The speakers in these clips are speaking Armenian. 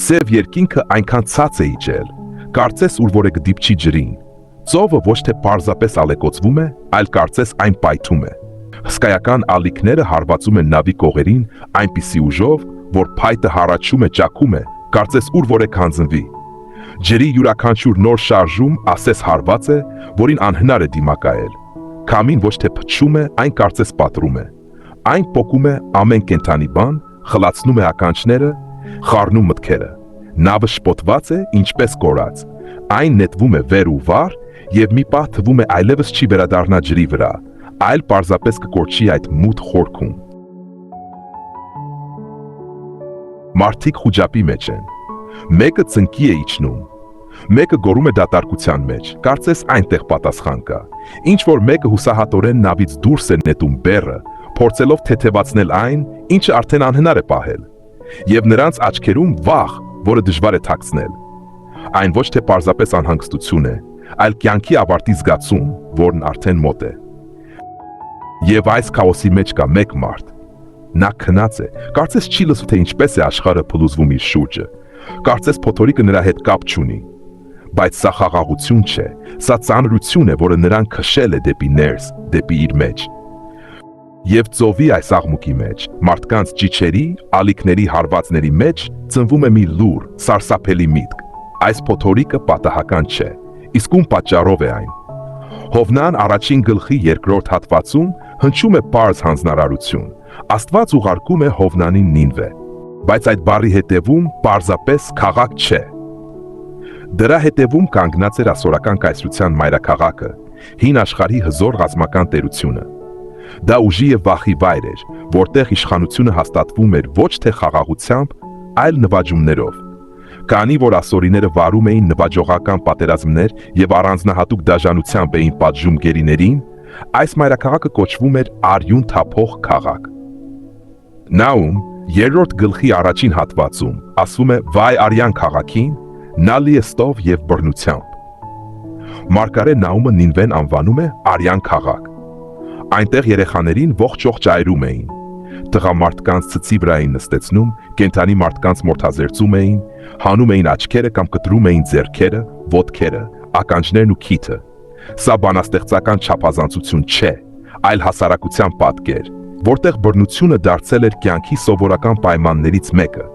Սև երկինքը այնքան ցած է իջել, կարծես ուր որ է գդիպչի ջրին։ Ծովը ոչ թե պարզապես ալեկոծվում է, այլ կարծես այն պայթում է։ Հսկայական ալիքները հարվածում են նավի կողերին այնպիսի ուժով, որ փայտը հառաչում է, ճակում է, կարծես ուր որ է քանձնվի։ Ջրի յուրաքանչյուր նոր շարժում ասես հարված է, որին անհնար է դիմակայել։ Քամին ոչ թե փչում է, այն կարծես պատռում է։ Այն պոկում է ամեն կենդանի բան, խլացնում է ականջները, խառնում մտքերը։ Նավը շպոտված է, ինչպես կորած։ Այն նետվում է վեր ու վար, եւ մի պահ թվում է այլևս չի վերադառնա ջրի վրա, այլ պարզապես կկորչի այդ մութ խորքում։ Մարդիկ խուճապի մեջ են։ Մեկը ծնկի է իջնում, մեկը գոռում է դատարկության մեջ, կարծես այնտեղ պատասխան կա։ Ինչ որ մեկը հուսահատորեն նավից դուրս է նետում բեռը, փորձելով թեթևացնել այն, ինչը արդեն անհնար է պահել, եւ նրանց աչքերում վախ, որը դժվար է թաքցնել։ Այն ոչ թե պարզապես անհանգստություն է, այլ կյանքի ավարտի զգացում, որն արդեն մոտ է։ Եվ այս քաոսի մեջ կա մեկ մարդ։ Նա քնած է, կարծես չի լսում, թե ինչպես է աշխարհը փլուզվում իր շուրջը, կարծես փոթորիկը նրա հետ կապ չունի։ Բայց սա խաղաղություն չէ, սա ծանրություն է, որը նրան քշել է դեպի ներս, դեպի իր մեջ։ Եվ ծովի այս աղմուկի մեջ, մարդկանց ճիչերի, ալիքների հարվածների մեջ ծնվում է մի լուր, սարսափելի միտք։ Այս փոթորիկը պատահական չէ, իսկ ում պատճառով է այն։ Հովնան առաջին գլխի երկրորդ հատվածում հնչում է պարզ հանձնարարություն։ Աստված ուղարկում է Հովնանին Նինվե, բայց այդ բառի հետևում պարզապես քաղաք չէ։ Դրա հետևում կանգնած էր ասորական կայսրության մայրաքաղաքը, հին աշխարհի հզոր ռազմական տերությունը։ Դա ուժի եւ վախի վայր էր, որտեղ իշխանությունը հաստատվում էր ոչ թե խաղաղությամբ, այլ նվաճումներով։ Քանի որ ասորիները վարում էին նվաճողական պատերազմներ եւ առանձնահատուկ դաժանությամբ էին պատժում գերիներին, այս մայրաքաղաքը կոչվում էր Արյուն թափող քաղաք։ Նաում երրորդ գլխի առաջին հատվածում ասվում է վայ արյան քաղաքին, նա լի է ստով եւ բռնությամբ։ Մարգարե Նաումը Նինվեն անվանում է արյան քաղաք։ Այնտեղ երեխաներին ողջ այրում էին, տղամարդկանց ցցի վրա էին նստեցնում, կենդանի մարդկանց մորթազերծում էին, հանում էին աչքերը կամ կտրում էին ձեռքերը, ոտքերը, ականջներն ու քիթը։ Սա բանաստեղծական չափազանցություն չէ, այլ հասարակության պատկեր, որտեղ բռնությունը դարձել էր կյանքի սովորական պայմաններից մեկը։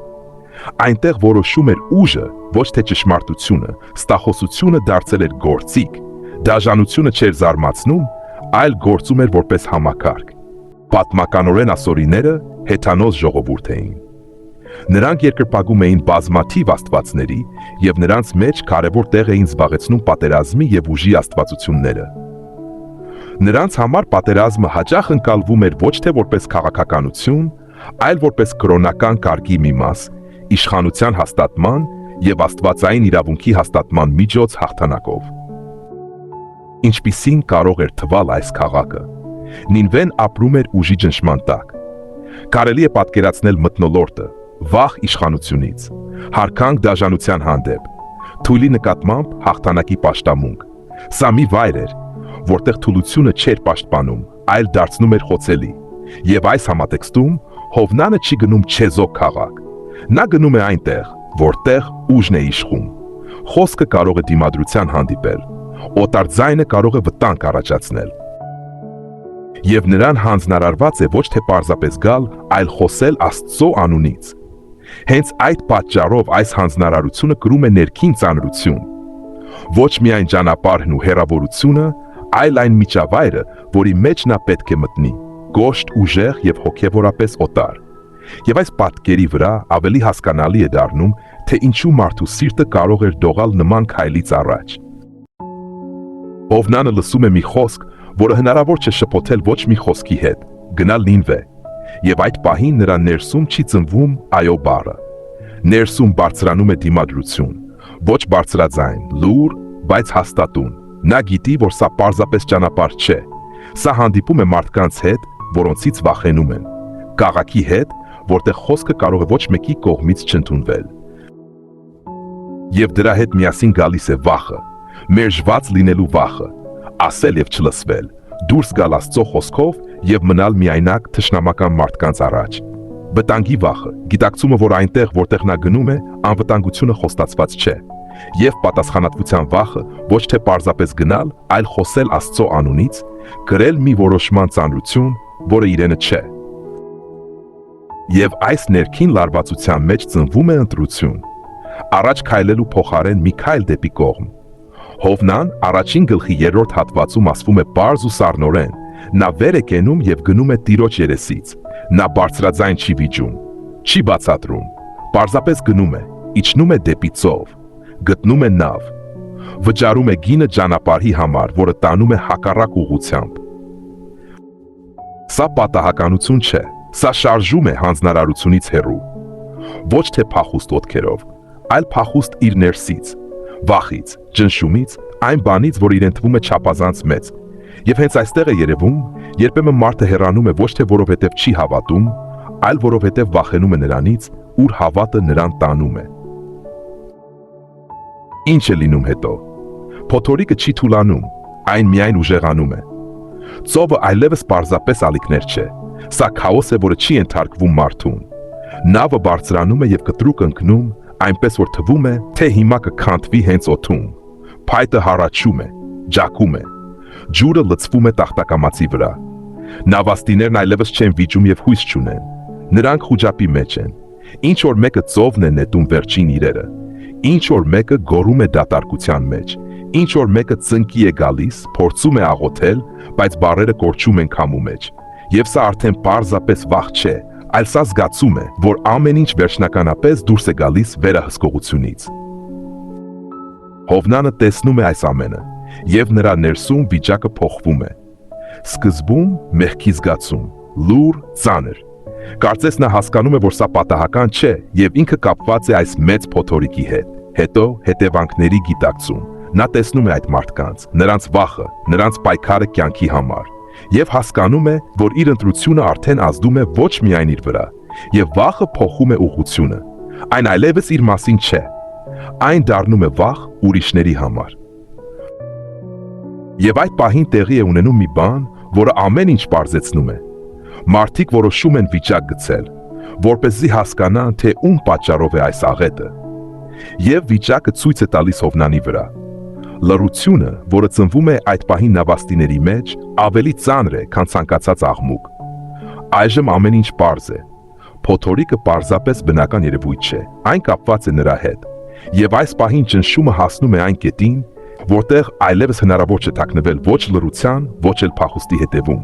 Այնտեղ որոշում էր ուժը, ոչ թե ճշմարտությունը, ստախոսությունը դարձել էր գործիք, դաժանությունը չէր զարմացնում, այլ գործում էր որպես համակարգ։ Պատմականորեն ասորիները հեթանոս ժողովուրդ էին։ Նրանք երկրպագում էին բազմաթիվ աստվածների եւ նրանց մեջ կարևոր տեղ էին զբաղեցնում պատերազմի եւ ուժի աստվածությունները։ Նրանց համար պատերազմը հաճախ ընկալվում էր ոչ թե որպես քաղաքականություն, այլ որպես կրոնական կարգի մի մաս, իշխանության հաստատման եւ աստվածային իրավունքի հաստատման միջոց հաղթանակով։ Ինչպիսին կարող էր թվալ այս քաղաքը։ Նինվեն ապրում էր ուժի ճնշման տակ։ Կարելի է պատկերացնել մթնոլորտը, վախ իշխանությունից, հարկանք դաժանության հանդեպ, թույլի նկատմամբ հաղթանակի պաշտամունք։ Սա մի վայր էր, որտեղ թուլությունը չէր պաշտպանում, այլ դարձնում էր խոցելի։ Եվ այս համատեքստում Հովնանը չի գնում չեզոք քաղաք։ Նա գնում է այնտեղ, որտեղ ուժն է իշխում։ Խոսքը կարող է դիմադրության հանդիպել, օտար ձայնը կարող է վտանգ առաջացնել։ Եվ նրան հանձնարարված է ոչ թե պարզապես գալ, այլ խոսել Աստծո անունից։ Հենց այդ պատճառով այս հանձնարարությունը կրում է ներքին ծանրություն։ Ոչ միայն ճանապարհն ու հեռավորությունը, այլ այն միջավայրը, որի մեջ նա պետք է մտնի, կոշտ, ուժեղ եւ հոգեվորապես օտար։ Եվ այս պատկերի վրա ավելի հասկանալի է դառնում, թե ինչու մարդու սիրտը կարող էր դողալ նման քայլից առաջ։ Հովնանը լսում է մի խոսք, որը հնարավոր չէ շփոթել ոչ մի խոսքի հետ, գնալ Նինվե, եւ այդ պահին նրա ներսում չի ծնվում այո բառը։ Ներսում բարձրանում է դիմադրություն, ոչ բարձրաձայն, լուր, բայց հաստատուն։ Նա գիտի, որ սա պարզապես ճանապարհ չէ, սա հանդիպում է մարդկանց հետ, որոնցից վախենում են, քաղաքի հետ, որտեղ խոսքը կարող է ոչ մեկի կողմից չընդունվել։ Եվ դրա հետ միասին գալիս է վախը, մերժված լինելու վախը, ասել եւ չլսվել, դուրս գալ Աստծո խոսքով եւ մնալ միայնակ թշնամական մարդկանց առաջ։ Վտանգի վախը, գիտակցումը, որ այնտեղ, որտեղ նա գնում է, անվտանգությունը խոստացված չէ, եւ պատասխանատվության վախը ոչ թե պարզապես գնալ, այլ խոսել Աստծո անունից, գրել մի որոշման ծանրություն, որը իրենը չէ։ Եվ այս ներքին լարվածության մեջ ծնվում է ընտրություն, առաջ քայլելու փոխարեն մի քայլ դեպի կողմ։ Հովնան առաջին գլխի 3-րդ հատվածում ասվում է պարզ ու սառնորեն, նա վեր է կենում եւ գնում է Տիրոջ երեսից, նա բարձրաձայն չի վիճում, չի բացատրում, պարզապես գնում է, իջնում է դեպի ծով, գտնում է նավ, վճարում է գինը ճանապարհի համար, որը տանում է հակառակ ուղղությամբ։ Սա պատահականություն չէ, սա շարժում է հանձնարարությունից հեռու, ոչ թե փախուստ ոտքերով, այլ փախուստ իր ներսից, վախից, ճնշումից, այն բանից, որ իրեն թվում է չափազանց մեծ։ Եվ հենց այստեղ է երևում, երբեմն մարդը հեռանում է ոչ թե որովհետև չի հավատում, այլ որովհետև վախենում է նրանից, ուր հավատը նրան տանում է։ Ինչ է լինում հետո։ Փոթորիկը չի թուլանում, այն միայն ուժեղանում է։ Ծովը այլևս պարզապես ալիքներ չէ, սա քաոս է, որը չի ենթարկվում մարդուն։ Նավը բարձրանում է եւ կտրուկ ընկնում, այնպես որ թվում է, թե հիմա կքանդվի հենց օդում։ Փայտը հառաչում է, ջակում է, ջուրը լցվում է տախտակամածի վրա։ Նավաստիներն այլևս չեն վիճում եւ հույս չունեն։ Նրանք խուճապի մեջ են։ Ինչ որ մեկը ծովն է նետում վերջին իրերը, ինչ որ մեկը գոռում է դատարկության մեջ, ինչ որ մեկը ծնկի է գալիս, փորձում է աղոթել, բայց բառերը կորչում են քամու մեջ։ Եվ սա արդեն պարզապես վախ չէ, այլ սա զգացում է, որ ամեն ինչ վերջնականապես դուրս է գալիս վերահսկողությունից։ Հովնանը տեսնում է այս ամենը, եւ նրա ներսում վիճակը փոխվում է։ Սկզբում մեղքի զգացում, լուր, ծանր։ Կարծես նա հասկանում է, որ սա պատահական չէ, եւ ինքը կապված է այս մեծ փոթորիկի հետ։ Հետո հետևանքների գիտակցում։ Նա տեսնում է այդ մարդկանց, նրանց վախը, նրանց պայքարը կյանքի համար, եւ հասկանում է, որ իր ընտրությունը արդեն ազդում է ոչ միայն իր վրա, եւ վախը փոխում է ուղղությունը։ Այն այլևս իր մասին չէ, այն դառնում է վախ ուրիշների համար։ Եվ այդ պահին տեղի է ունենում մի բան, որը ամեն ինչ պարզեցնում է։ Մարդիկ որոշում են վիճակ գցել, որպեսզի հասկանան, թե ում պատճառով է այս աղետը։ Եվ վիճակը ցույց է տալիս Հովնանի վրա։ Լռությունը, որը ծնվում է այդ պահին նավաստիների մեջ, ավելի ծանր է, քան ցանկացած աղմուկ։ Այժմ ամեն ինչ պարզ է։ Փոթորիկը պարզապես բնական երևույթ չէ, այն կապված է նրա հետ։ Եվ այս պահին ճնշումը հասնում է այն կետին, որտեղ այլևս հնարավոր չէ թաքնվել ոչ լռության, ոչ էլ փախուստի հետևում։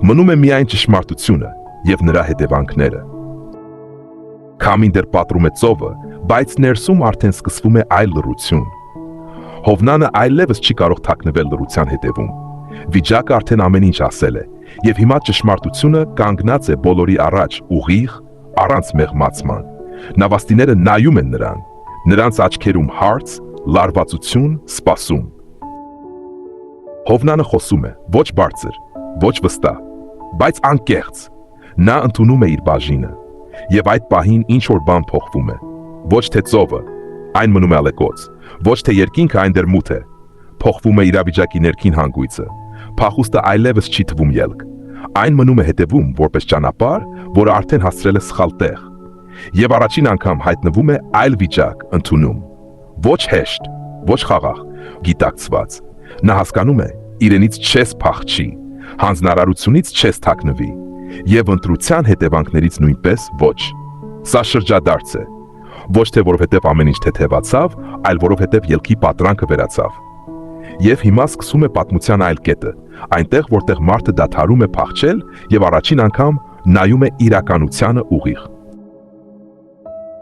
Մնում է միայն ճշմարտությունը եւ նրա հետևանքները։ Քամին դեռ պատռում է ծովը, բայց ներսում արդեն սկսվում է այլ լռություն։ Հովնանը այլևս չի կարող թաքնվել լռության հետևում։ Վիճակը արդեն ամեն ինչ ասել է, եւ հիմա ճշմարտությունը կանգնած է բոլորի առաջ, ուղիղ, առանց մեղմացման։ Նավաստիները նայում են նրան, նրանց աչքերում հարց, լարվածություն, սպասում։ Հովնանը խոսում է, ոչ բարձր, ոչ վստահ, բայց անկեղծ։ Նա ընդունում է իր բաժինը, եւ այդ պահին ինչ որ բան փոխվում է։ Ոչ թե ծովը, այն մնում է ալեկոծ, ոչ թե երկինքը, այն դեռ մութ է։ Փոխվում է իրավիճակի ներքին հանգույցը։ Փախուստը այլևս չի թվում ելք։ Այն մնում է հետևում, որպես ճանապարհ, որը արդեն հասցրել է սխալ տեղ։ Եվ առաջին անգամ հայտնվում է այլ վիճակ, ընդունում։ Ոչ հեշտ, ոչ խաղաղ, գիտակցված։ Նա հասկանում է, իրենից չես փախչի, հանձնարարությունից չես թաքնվի, եւ ընտրության հետևանքներից նույնպես ոչ։ Սա շրջադարձ է, ոչ թե որովհետև ամեն ինչ թեթևացավ, այլ որովհետև ելքի պատրանքը վերացավ։ Եվ հիմա սկսում է պատմության այլ կետը, այնտեղ, որտեղ մարդը դադարում է փախչել եւ առաջին անգամ նայում է իրականությանը ուղիղ։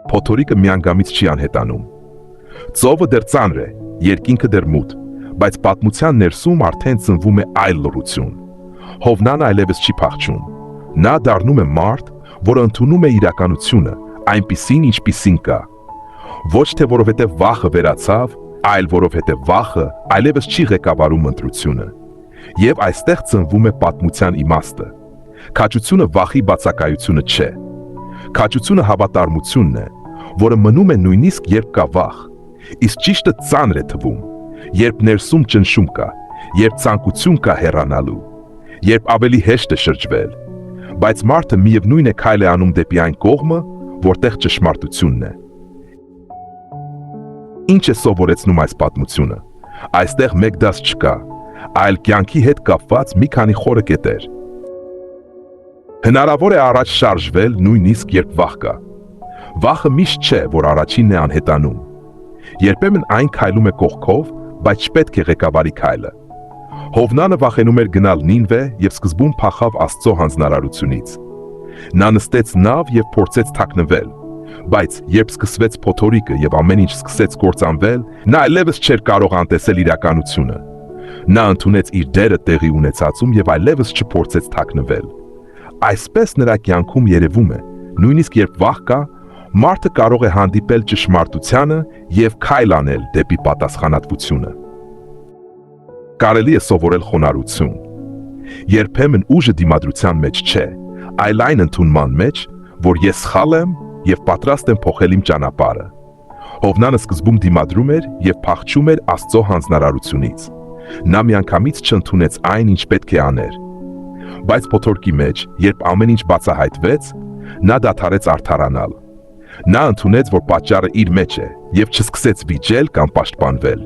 Փոթորիկը միանգամից չի անհետանում։ Ծովը դեռ ծանր է, երկինքը դեռ մութ, բայց պատմության ներսում արդեն ծնվում է այլ լռություն։ Հովնանը այլևս չի փախչում։ Նա դառնում է մարդ, որը ընդունում է իրականությունը, այնպիսին, ինչպիսին կա։ Ոչ թե որովհետև վախը վերացավ, այլ որովհետև վախը այլևս չի ղեկավարում ընտրությունը։ Եվ այստեղ ծնվում է պատմության իմաստը։ Քաջությունը վախի բացակայությունը չէ։ Քաջությունը հավատարմությունն է, որը մնում է նույնիսկ երբ կա վախ, իսկ ճիշտը ծանր է թվում, երբ ներսում ճնշում կա, երբ ցանկություն կա հեռանալու, երբ ավելի հեշտ է շրջվել, Բայց մարդը միևնույն է քայլ է անում դեպի այն կողմը, որտեղ ճշմարտությունն է։ Ինչ է սովորեցնում այս պատմությունը։ Այստեղ մեկ դաս չկա, այլ կյանքի հետ կապված մի քանի խորը կետեր։ Հնարավոր է առաջ շարժվել նույնիսկ երբ վախ կա։ Վախը միշտ չէ, որ առաջինն է անհետանում։ Երբեմն այն քայլում է կողքով, բայց չպետք է ղեկավարի քայլը։ Հովնանը վախենում էր գնալ Նինվե եւ սկզբում փախավ Աստծո հանձնարարությունից։ Նա նստեց նավ եւ փորձեց թաքնվել, բայց երբ սկսվեց փոթորիկը եւ ամեն ինչ սկսեց կործանվել, նա այլևս չէր կարող անտեսել իրականությունը։ Նա ընդունեց իր դերը տեղի ունեցածում եւ այլևս չփորձեց թաքնվել։ Այսպես նրա կյանքում երևում է, նույնիսկ երբ վախ կա, մարդը կարող է հանդիպել ճշմարտությանը եւ քայլ անել դեպի պատասխանատվությունը։ Կարելի է սովորել խոնարհություն։ Երբեմն ուժը դիմադրության մեջ չէ, այլ այն ընդունման մեջ, որ ես սխալ եմ եւ պատրաստ եմ փոխել իմ ճանապարհը։ Հովնանը սկզբում դիմադրում էր եւ փախչում էր Աստծո հանձնարարությունից։ Նա միանգամից չընդունեց այն, ինչ պետք է աներ։ Բայց փոթորկի մեջ, երբ ամեն ինչ բացահայտվեց, նա դադարեց արդարանալ։ Նա ընդունեց, որ պատճառը իր մեջ է եւ չսկսեց վիճել կամ պաշտպանվել։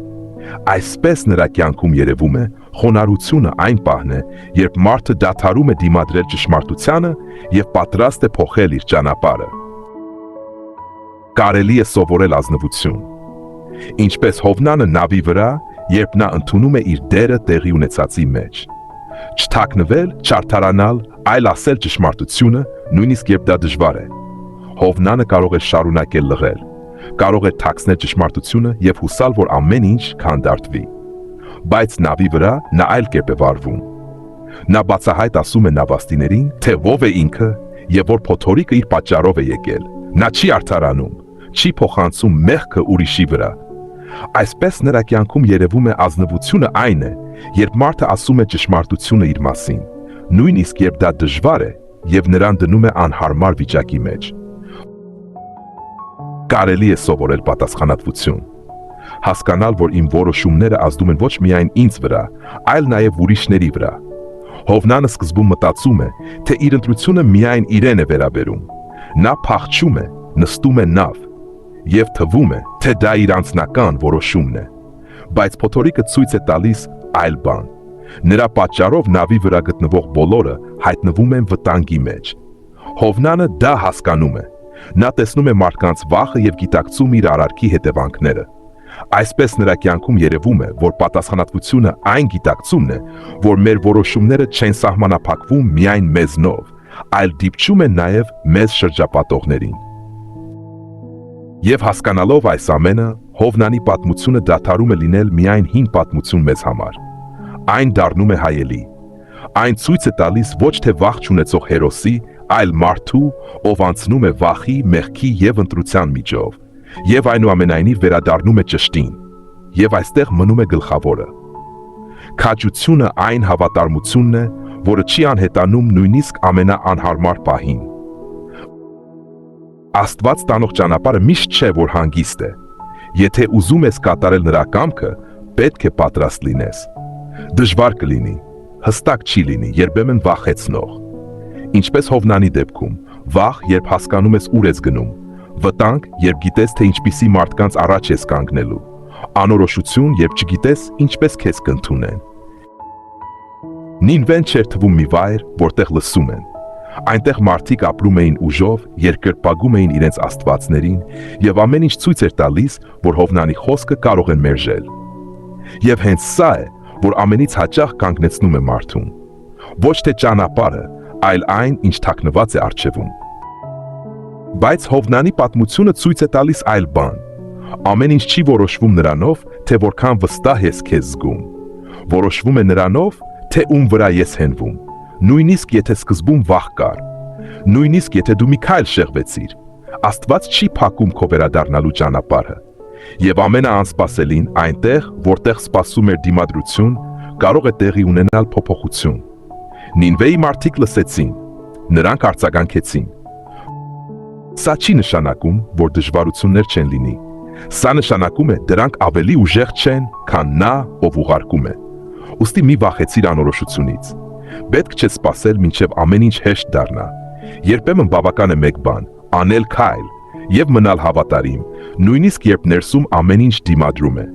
Այսպես նրա կյանքում երևում է, խոնարհությունը այն պահն է, երբ մարդը դադարում է դիմադրել ճշմարտությանը եւ պատրաստ է փոխել իր ճանապարհը։ Կարելի է սովորել ազնվություն։ Ինչպես Հովնանը նավի վրա, երբ նա ընդունում է իր դերը տեղի ունեցածի մեջ։ Չթաքնվել, չարդարանալ, այլ ասել ճշմարտությունը, նույնիսկ երբ դա դժվար է։ Հովնանը կարող է շարունակել լղել, կարող է թաքցնել ճշմարտությունը եւ հուսալ, որ ամեն ինչ քանդարտվի։ Բայց նավի վրա նա այլ կերպ է վարվում։ Նա բացահայտ ասում է նավաստիներին, թե ով է ինքը եւ որ փոթորիկը իր պատճառով է եկել։ Նա չի արդարանում, չի փոխանցում մեղքը ուրիշի վրա։ Այսպես նրա կյանքում երևում է ազնվությունը այն է, երբ մարդը ասում է ճշմարտությունը իր մասին, նույնիսկ երբ դա դժվար է եւ նրան դնում է անհարմար վիճակի մեջ։ Կարելի է սովորել պատասխանատվություն։ Հասկանալ, որ իմ որոշումները ազդում են ոչ միայն ինձ վրա, այլ նաև ուրիշների վրա։ Հովնանը սկզբում մտածում է, թե իր ընտրությունը միայն իրեն է վերաբերում։ Նա փախչում է, նստում է նավ, եւ թվում է, թե դա իր անձնական որոշումն է։ Բայց փոթորիկը ցույց է տալիս այլ բան։ Նրա պատճառով նավի վրա գտնվող բոլորը հայտնվում են վտանգի մեջ։ Հովնանը դա հասկանում է։ Նա տեսնում է մարդկանց վախը եւ գիտակցում իր արարքի հետևանքները։ Այսպես նրա կյանքում երևում է, որ պատասխանատվությունը այն գիտակցումն է, որ մեր որոշումները չեն սահմանափակվում միայն մեզնով, այլ դիպչում են նաև մեզ շրջապատողներին։ Եվ հասկանալով այս ամենը, Հովնանի պատմությունը դադարում է լինել միայն հին պատմություն մեզ համար։ Այն դառնում է հայելի։ Այն ցույց է տալիս ոչ թե վախ չունեցող հերոսի, այլ մարդու, ով անցնում է վախի, մեղքի եւ ընտրության միջով, եւ այնուամենայնիվ վերադառնում է ճշտին, եւ այստեղ մնում է գլխավորը։ Քաջությունը այն հավատարմությունն է, որը չի անհետանում նույնիսկ ամենաանհարմար պահին։ Աստված տանող ճանապարհը միշտ չէ, որ հանգիստ է։ Եթե ուզում ես կատարել նրա կամքը, պետք է պատրաստ լինես։ Դժվար կլինի, հստակ չի լինի, երբեմն վախեցնող։ Ինչպես Հովնանի դեպքում, վախ, երբ հասկանում ես ուր ես գնում, վտանգ, երբ գիտես, թե ինչպիսի մարդկանց առաջ ես կանգնելու, անորոշություն, երբ չգիտես ինչպես քեզ կընդունեն։ Նինվեն չէր թվում մի վայր, որտեղ լսում են։ Այնտեղ մարդիկ ապրում էին ուժով, երկրպագում էին իրենց աստվածներին եւ ամեն ինչ ցույց էր տալիս, որ Հովնանի խոսքը կարող են մերժել։ Եվ հենց սա է, որ ամենից հաճախ կանգնեցնում է մարդուն։ Ոչ թե ճանապարհը, այլ այն, ինչ թաքնված է առջևում։ Բայց Հովնանի պատմությունը ցույց է տալիս այլ բան։ Ամեն ինչ չի որոշվում նրանով, թե որքան վստահ ես քեզ զգում։ Որոշվում է նրանով, թե ում վրա ես հենվում։ Նույնիսկ եթե սկզբում վախ կար, նույնիսկ եթե դու մի քայլ շեղվեցիր, Աստված չի փակում քո վերադառնալու ճանապարհը։ Եվ ամենաանսպասելին այնտեղ, որտեղ սպասում էր դիմադրություն, կարող է տեղի ունենալ փոփոխություն։ Նինվեի մարդիկ լսեցին, նրանք արձագանքեցին։ Սա չի նշանակում, որ դժվարություններ չեն լինի։ Սա նշանակում է, դրանք ավելի ուժեղ չեն, քան նա, ով ուղարկում է։ Ուստի մի վախեցիր անորոշությունից։ Պետք չէ սպասել, մինչև ամեն ինչ հեշտ դառնա։ Երբեմն բավական է մեկ բան՝ անել քայլ եւ մնալ հավատարիմ, նույնիսկ երբ ներսում ամեն ինչ դիմադրում է։